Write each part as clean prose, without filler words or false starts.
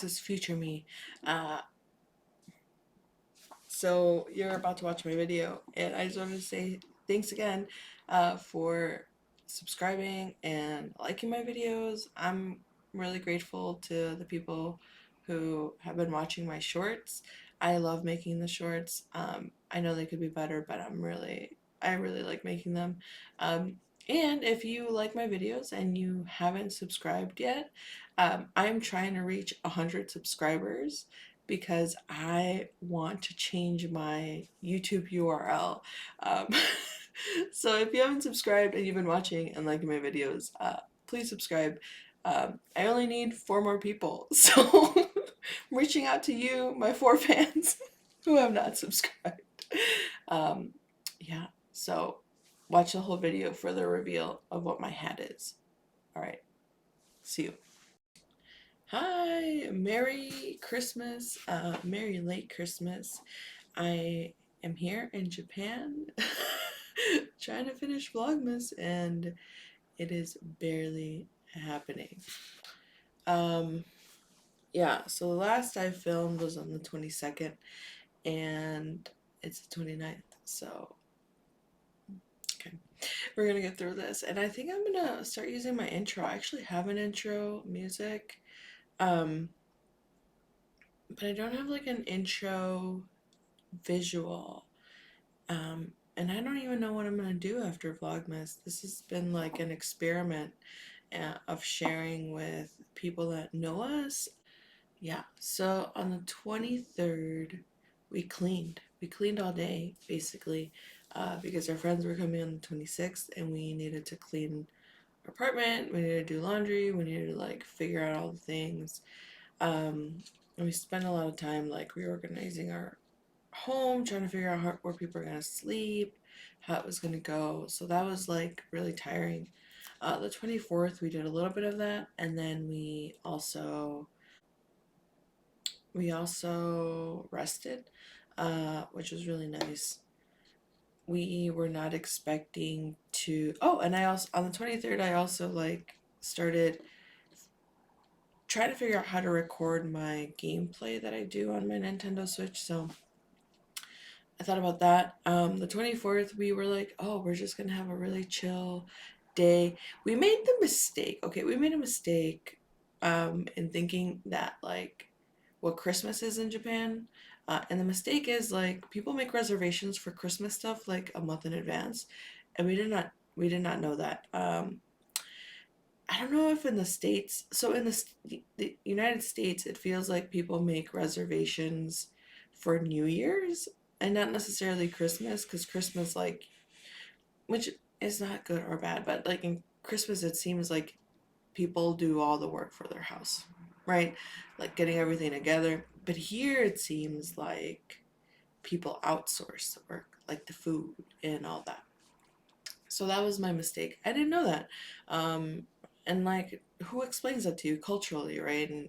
this is future me. So you're about to watch my video, and I just wanted to say thanks again for subscribing and liking my videos. I'm really grateful to the people who have been watching my shorts. I love making the shorts. I know they could be better, but I really like making them. Um, and if you like my videos and you haven't subscribed yet, I'm trying to reach 100 subscribers because I want to change my YouTube URL. Um, so if you haven't subscribed and you've been watching and liking my videos, please subscribe. I only need 4 more people, so I'm reaching out to you, my 4 fans who have not subscribed. Um, yeah, so watch the whole video for the reveal of what my hat is. All right, see you. Hi, Merry Christmas, Merry late Christmas. I am here in Japan trying to finish Vlogmas and it is barely happening. Um, yeah, so the last I filmed was on the 22nd and it's the 29th, so okay. We're gonna get through this and I think I'm gonna start using my intro. I actually have an intro music. Um, but I don't have like an intro visual. And I don't even know what I'm gonna do after Vlogmas. This has been like an experiment of sharing with people that know us. Yeah, so on the 23rd, we cleaned. We cleaned all day, basically, because our friends were coming on the 26th and we needed to clean our apartment, we needed to do laundry, we needed to like figure out all the things. And we spent a lot of time like reorganizing our home, trying to figure out where people are gonna sleep, how it was gonna go. So that was like really tiring. The 24th, we did a little bit of that, and then we also rested, which was really nice. We were not expecting to. Oh, and I also on the 23rd, I also like started trying to figure out how to record my gameplay that I do on my Nintendo Switch. So I thought about that. The 24th, we were like, oh, we're just gonna have a really chill day. We made the mistake. Okay, we made a mistake in thinking that like what Christmas is in Japan. And the mistake is like people make reservations for Christmas stuff like a month in advance. And we did not know that. I don't know if in the States, so in the United States, it feels like people make reservations for New Year's and not necessarily Christmas, because Christmas, like, which is not good or bad, but like in Christmas, it seems like people do all the work for their house, right? Like getting everything together. But here it seems like people outsource the work, like the food and all that. So that was my mistake. I didn't know that. Um, and like, who explains that to you culturally, right? And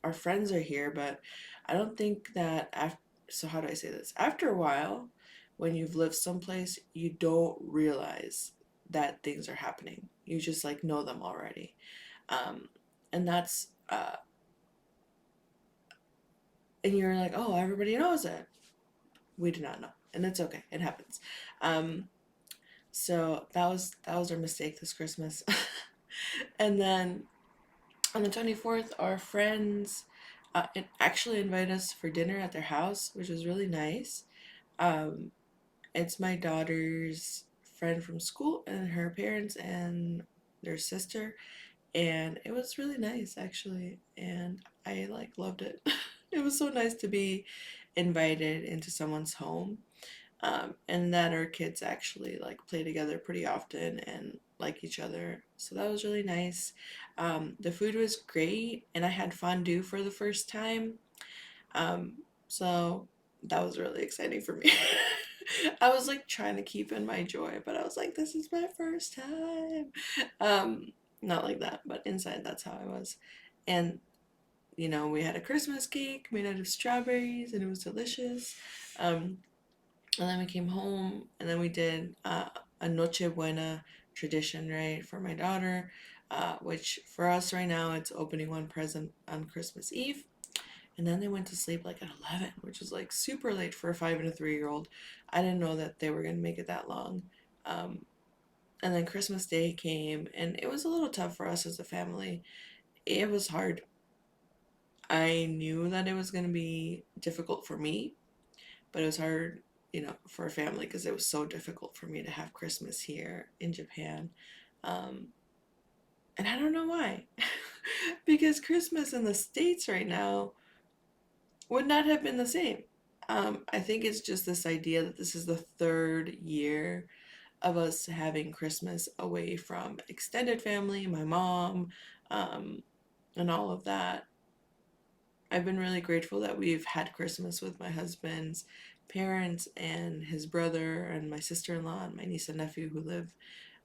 our friends are here, but I don't think that after, so how do I say this? After a while, when you've lived someplace, you don't realize that things are happening. You just like know them already. Um, and and you're like, oh, everybody knows it. We do not know. And it's okay. It happens. Um, so that was our mistake this Christmas. And then on the 24th, our friends actually invited us for dinner at their house, which was really nice. Um, it's my daughter's friend from school and her parents and their sister, and it was really nice actually, and I like loved it. It was so nice to be invited into someone's home, and that our kids actually like play together pretty often and like each other. So that was really nice. The food was great, and I had fondue for the first time. So that was really exciting for me. I was like trying to keep in my joy, but I was like, this is my first time. Um, Not like that, but inside that's how I was. And we had a Christmas cake made out of strawberries, and it was delicious. Um, and then we came home, and then we did a Noche Buena tradition, right, for my daughter, which for us right now, it's opening one present on Christmas Eve. And then they went to sleep like at 11, which is like super late for a 5 and a 3-year-old. I didn't know that they were going to make it that long. Um, and then Christmas Day came, and it was a little tough for us as a family. It was hard. I knew that it was going to be difficult for me, but it was hard, for a family because it was so difficult for me to have Christmas here in Japan. Um, and I don't know why. Because Christmas in the States right now would not have been the same. I think it's just this idea that this is the third year of us having Christmas away from extended family, my mom, um, and all of that. I've been really grateful that we've had Christmas with my husband's parents and his brother and my sister-in-law and my niece and nephew who live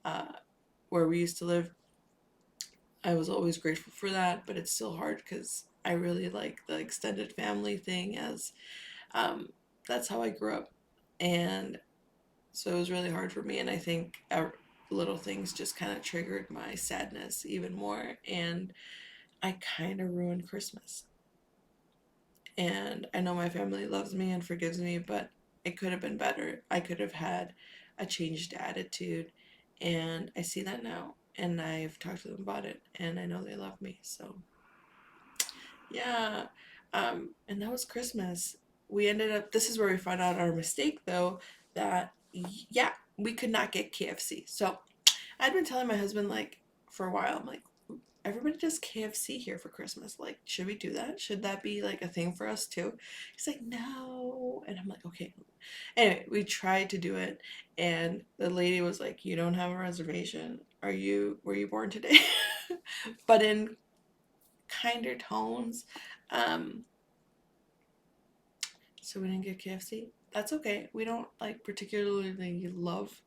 uh, where we used to live. I was always grateful for that, but it's still hard because I really like the extended family thing as um, that's how I grew up. And so it was really hard for me. And I think little things just kind of triggered my sadness even more. And I kind of ruined Christmas. And I know my family loves me and forgives me, but it could have been better. I could have had a changed attitude. And I see that now. And I've talked to them about it. And I know they love me. So, yeah. And that was Christmas. We ended up, this is where we found out our mistake, though, that, yeah, we could not get KFC. So I'd been telling my husband, like, for a while, I'm like, everybody does KFC here for Christmas. Like, should we do that? Should that be like a thing for us too? He's like, no. And I'm like, okay. Anyway, we tried to do it, and the lady was like, you don't have a reservation. Were you born today? But in kinder tones. Um, so we didn't get KFC. That's okay. We don't like particularly love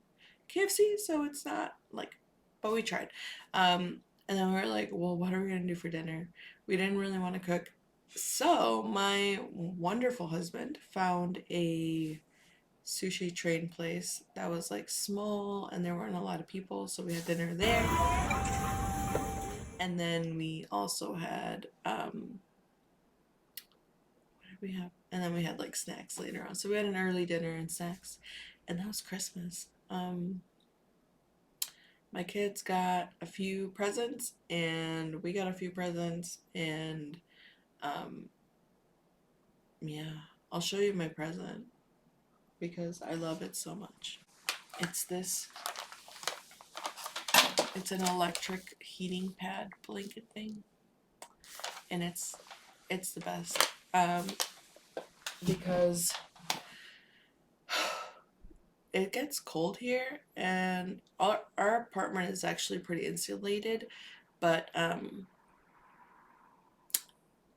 KFC, so it's not like, but we tried. And then we were like, well, what are we gonna do for dinner? We didn't really want to cook. So my wonderful husband found a sushi train place that was like small and there weren't a lot of people, so we had dinner there. And then we also had what did we have? And then we had like snacks later on. So we had an early dinner and snacks. And that was Christmas. My kids got a few presents and we got a few presents, and um yeah, I'll show you my present because I love it so much. It's this, it's an electric heating pad blanket thing, and it's the best. Because it gets cold here, and our apartment is actually pretty insulated, but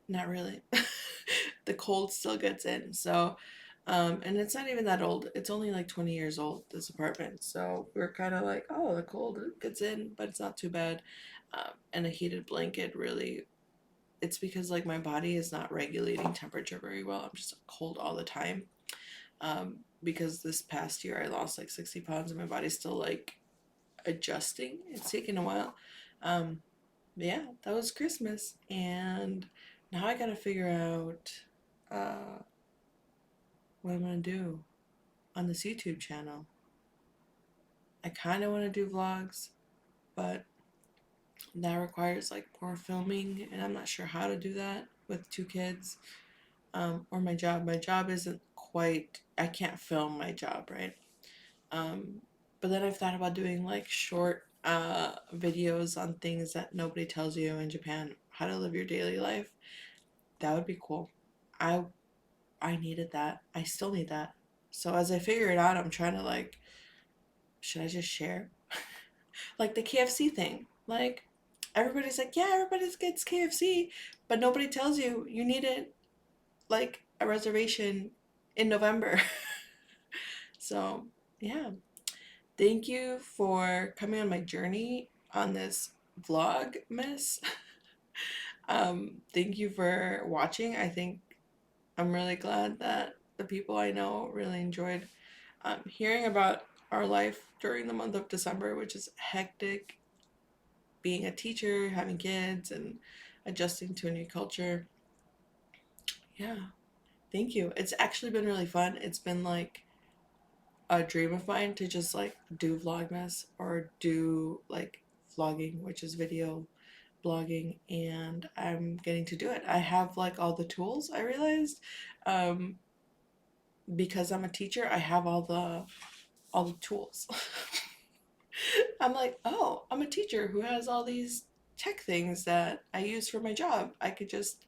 not really. The cold still gets in. So, and it's not even that old. It's only like 20 years old, this apartment. So we're kind of like, oh, the cold gets in, but it's not too bad. And a heated blanket really, it's because like my body is not regulating temperature very well. I'm just cold all the time. Because this past year I lost like 60 pounds and my body's still like adjusting. It's taken a while. Yeah, that was Christmas, and now I gotta figure out uh, what I'm gonna do on this YouTube channel. I kind of want to do vlogs, but that requires like more filming, and I'm not sure how to do that with 2 kids, or my job. My job isn't quite, I can't film my job, right? Um, but then I've thought about doing like short videos on things that nobody tells you in Japan, how to live your daily life. That would be cool. I I needed that. I still need that. So as I figure it out, I'm trying to like, should I just share? Like the KFC thing. Like everybody's like, yeah, everybody gets KFC, but nobody tells you you need it like a reservation in November. So yeah. Thank you for coming on my journey on this vlog, miss. Thank you for watching. I think I'm really glad that the people I know really enjoyed hearing about our life during the month of December, which is hectic, being a teacher, having kids, and adjusting to a new culture. Yeah, thank you. It's actually been really fun. It's been like a dream of mine to just like do Vlogmas or do like vlogging, which is video blogging, and I'm getting to do it. I have like all the tools, I realized. Um, because I'm a teacher, I have all the tools. I'm like, oh, I'm a teacher who has all these tech things that I use for my job. I could just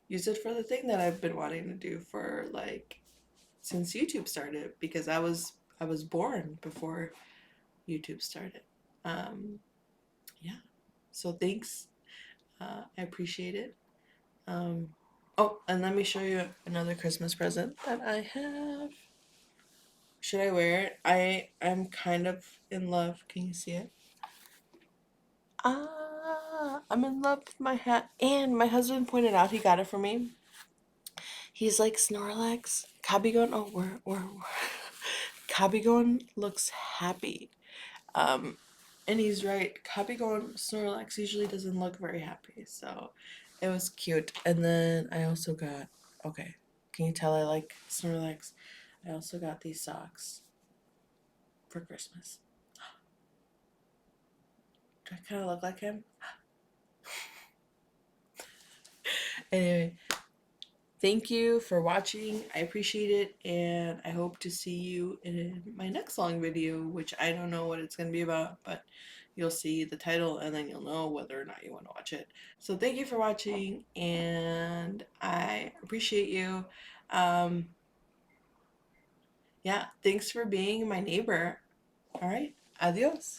use it for the thing that I've been wanting to do for like since YouTube started, because I was born before YouTube started. Um, yeah. So thanks. I appreciate it. Um, oh, and let me show you another Christmas present that I have. Should I wear it? I'm kind of in love. Can you see it? I'm in love with my hat. And my husband pointed out he got it for me. He's like, Snorlax, Kabigon. Oh, Kabigon looks happy. Um, and he's right. Kabigon Snorlax usually doesn't look very happy, so it was cute. And then I also got, okay, can you tell I like Snorlax? I also got these socks for Christmas. Do I kind of look like him? Anyway, thank you for watching. I appreciate it, and I hope to see you in my next long video, which I don't know what it's going to be about, but you'll see the title and then you'll know whether or not you want to watch it. So thank you for watching, and I appreciate you. Um, yeah, thanks for being my neighbor. All right, adios.